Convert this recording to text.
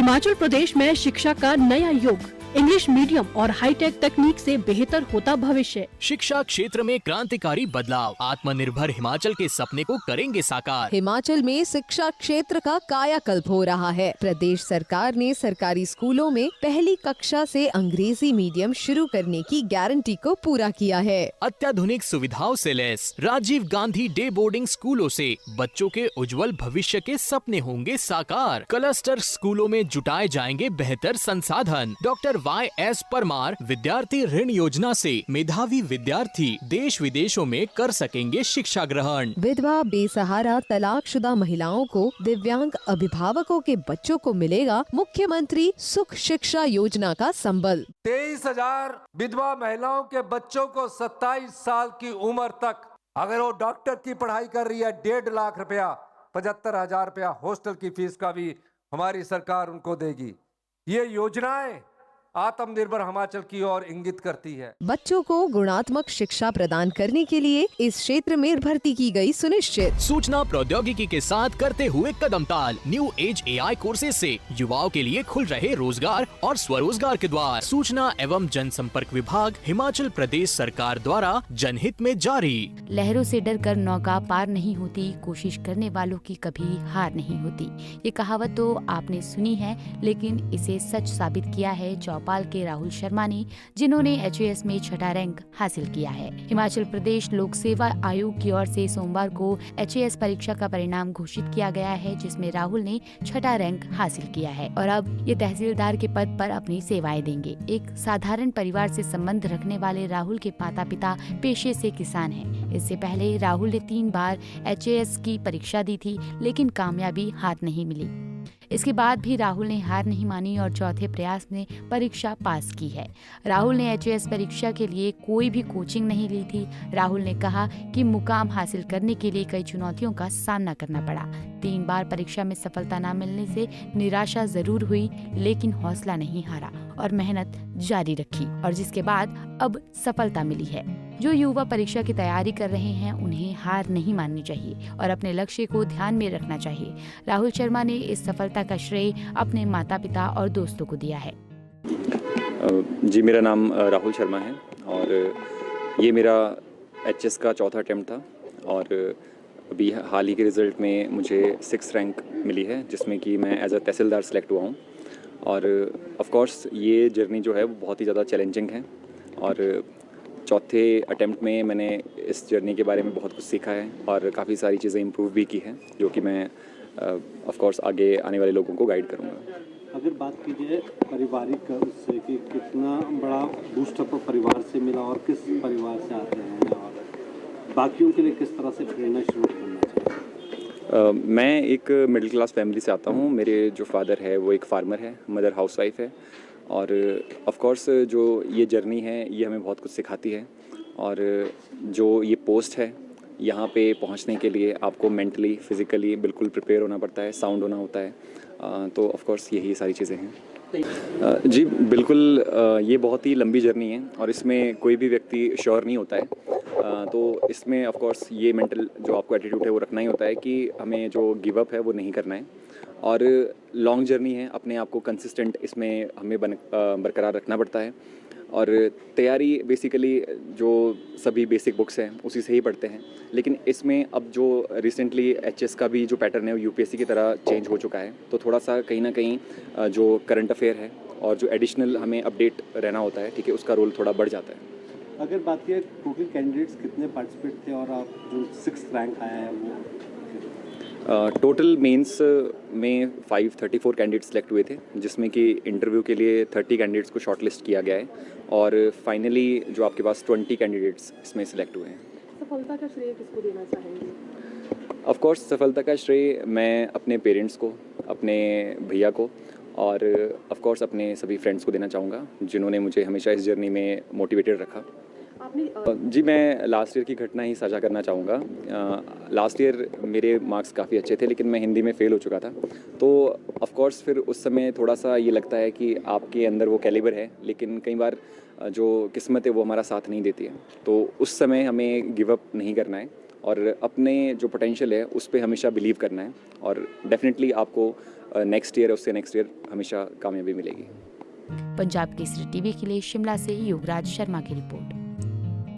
हिमाचल प्रदेश में शिक्षा का नया युग, इंग्लिश मीडियम और हाईटेक तकनीक से बेहतर होता भविष्य। शिक्षा क्षेत्र में क्रांतिकारी बदलाव, आत्मनिर्भर हिमाचल के सपने को करेंगे साकार। हिमाचल में शिक्षा क्षेत्र का कायाकल्प हो रहा है। प्रदेश सरकार ने सरकारी स्कूलों में पहली कक्षा से अंग्रेजी मीडियम शुरू करने की गारंटी को पूरा किया है। अत्याधुनिक सुविधाओं से lace Rajiv Gandhi day boarding स्कूलों से बच्चों के उज्जवल भविष्य के सपने होंगे साकार। क्लस्टर स्कूलों में जुटाए जाएंगे बेहतर संसाधन। डॉक्टर YS परमार विद्यार्थी ऋण योजना से मेधावी विद्यार्थी देश विदेशों में कर सकेंगे शिक्षा ग्रहण। विधवा, बेसहारा, तलाकशुदा महिलाओं को, दिव्यांग अभिभावकों के बच्चों को मिलेगा मुख्यमंत्री सुख शिक्षा योजना का संबल। 23,000 विधवा महिलाओं के बच्चों को 27 साल की उम्र तक अगर वो डॉक्टर की पढ़ाई कर रही है 1.5 लाख रुपया, 75,000 रुपया हॉस्टल की फीस का भी हमारी सरकार उनको देगी। ये योजनाएं आत्मनिर्भर हिमाचल की ओर इंगित करती है। बच्चों को गुणात्मक शिक्षा प्रदान करने के लिए इस क्षेत्र में भर्ती की गई सुनिश्चित। सूचना प्रौद्योगिकी के साथ करते हुए कदम ताल न्यू एज AI कोर्सेज से युवाओं के लिए खुल रहे रोजगार और स्वरोजगार के द्वार। सूचना एवं जनसंपर्क विभाग हिमाचल प्रदेश सरकार द्वारा जनहित में जारी। लहरों से डरकर नौका पार नहीं होती, कोशिश करने वालों की कभी हार नहीं होती। ये कहावत तो आपने सुनी है, लेकिन इसे सच साबित किया है चौपाल के राहुल शर्मा ने, जिन्होंने HAS में 6ठा रैंक हासिल किया है। हिमाचल प्रदेश लोक सेवा आयोग की ओर से सोमवार को HAS परीक्षा का परिणाम घोषित किया गया है, जिसमें राहुल ने 6ठा रैंक हासिल किया है और अब ये तहसीलदार के पद पर अपनी सेवाएं देंगे। एक साधारण परिवार से संबंध रखने वाले राहुल के माता पिता पेशे से किसान हैं। इससे पहले राहुल ने 3 बार HAS की परीक्षा दी थी, लेकिन कामयाबी हाथ नहीं मिली। इसके बाद भी राहुल ने हार नहीं मानी और चौथे प्रयास में परीक्षा पास की है। राहुल ने HAS परीक्षा के लिए कोई भी कोचिंग नहीं ली थी। राहुल ने कहा कि मुकाम हासिल करने के लिए कई चुनौतियों का सामना करना पड़ा। 3 बार परीक्षा में सफलता न मिलने से निराशा जरूर हुई, लेकिन हौसला नहीं हारा और मेहनत जारी रखी और जिसके बाद अब सफलता मिली है। जो युवा परीक्षा की तैयारी कर रहे हैं उन्हें हार नहीं माननी चाहिए और अपने लक्ष्य को ध्यान में रखना चाहिए। राहुल शर्मा ने इस सफलता का श्रेय अपने माता पिता और दोस्तों को दिया है। जी, मेरा नाम राहुल शर्मा है और ये मेरा HAS का 4था अटेम्प्ट था और अभी हाल ही के रिज़ल्ट में मुझे 6th रैंक मिली है, जिसमें कि मैं एज अ तहसीलदार सेलेक्ट हुआ हूँ। और ऑफ कोर्स ये जर्नी जो है वो बहुत ही ज़्यादा चैलेंजिंग है और चौथे अटेम्प्ट में मैंने इस जर्नी के बारे में बहुत कुछ सीखा है और काफ़ी सारी चीज़ें इम्प्रूव भी की हैं, जो कि मैं ऑफ कोर्स आगे आने वाले लोगों को गाइड करूँगा। अगर बात कीजिए पारिवारिक उससे कि कितना बड़ा बूस्टअप परिवार से मिला और किस परिवार से आते हैं और बाकियों के लिए किस तरह से प्रेरणा शुरू करना चाहिए? मैं एक मिडिल क्लास फैमिली से आता हूँ। मेरे जो फादर है वो एक फार्मर है, मदर हाउसवाइफ है और ऑफ कोर्स जो ये जर्नी है ये हमें बहुत कुछ सिखाती है और जो ये पोस्ट है यहाँ पे पहुँचने के लिए आपको मेंटली, फिज़िकली बिल्कुल प्रिपेयर होना पड़ता है, साउंड होना होता है। तो ऑफ कोर्स यही सारी चीज़ें हैं। जी बिल्कुल, ये बहुत ही लंबी जर्नी है और इसमें कोई भी व्यक्ति श्योर नहीं होता है। तो इसमें ऑफ कोर्स ये मेंटल जो आपको एटीट्यूड है वो रखना ही होता है कि हमें जो गिव अप है वो नहीं करना है और लॉन्ग जर्नी है, अपने आप को कंसिस्टेंट इसमें हमें बरकरार रखना पड़ता है और तैयारी बेसिकली जो सभी बेसिक बुक्स हैं उसी से ही पढ़ते हैं, लेकिन इसमें अब जो रिसेंटली HAS का भी जो पैटर्न है वो UPSC की तरह चेंज हो चुका है, तो थोड़ा सा कहीं ना कहीं जो करंट अफेयर है और जो एडिशनल हमें अपडेट रहना होता है, ठीक है, उसका रोल थोड़ा बढ़ जाता है। अगर बात किया टोटल कैंडिडेट्स कितने पार्टिसिपेट थे और आप जो 6th रैंक आया है वो? टोटल मेंस में 534 कैंडिडेट सेलेक्ट हुए थे, जिसमें कि इंटरव्यू के लिए 30 कैंडिडेट्स को शॉर्टलिस्ट किया गया है और फाइनली जो आपके पास 20 कैंडिडेट्स इसमें सेलेक्ट हुए हैं। सफलता का श्रेय किसको देना चाहेंगे? ऑफ कोर्स सफलता का श्रेय मैं अपने पेरेंट्स को, अपने भैया को और ऑफ कोर्स अपने सभी फ्रेंड्स को देना चाहूँगा, जिन्होंने मुझे हमेशा इस जर्नी में मोटिवेटेड रखा। जी, मैं लास्ट ईयर की घटना ही साझा करना चाहूँगा। लास्ट ईयर मेरे मार्क्स काफ़ी अच्छे थे, लेकिन मैं हिंदी में फ़ेल हो चुका था। तो ऑफ कोर्स फिर उस समय थोड़ा सा ये लगता है कि आपके अंदर वो कैलिबर है, लेकिन कई बार जो किस्मत है वो हमारा साथ नहीं देती है, तो उस समय हमें गिव अप नहीं करना है और अपने जो पोटेंशियल है उस पर हमेशा बिलीव करना है और डेफिनेटली आपको नेक्स्ट ईयर उससे नेक्स्ट ईयर हमेशा कामयाबी मिलेगी। पंजाब केसरी टीवी के लिए शिमला से युवराज शर्मा की रिपोर्ट।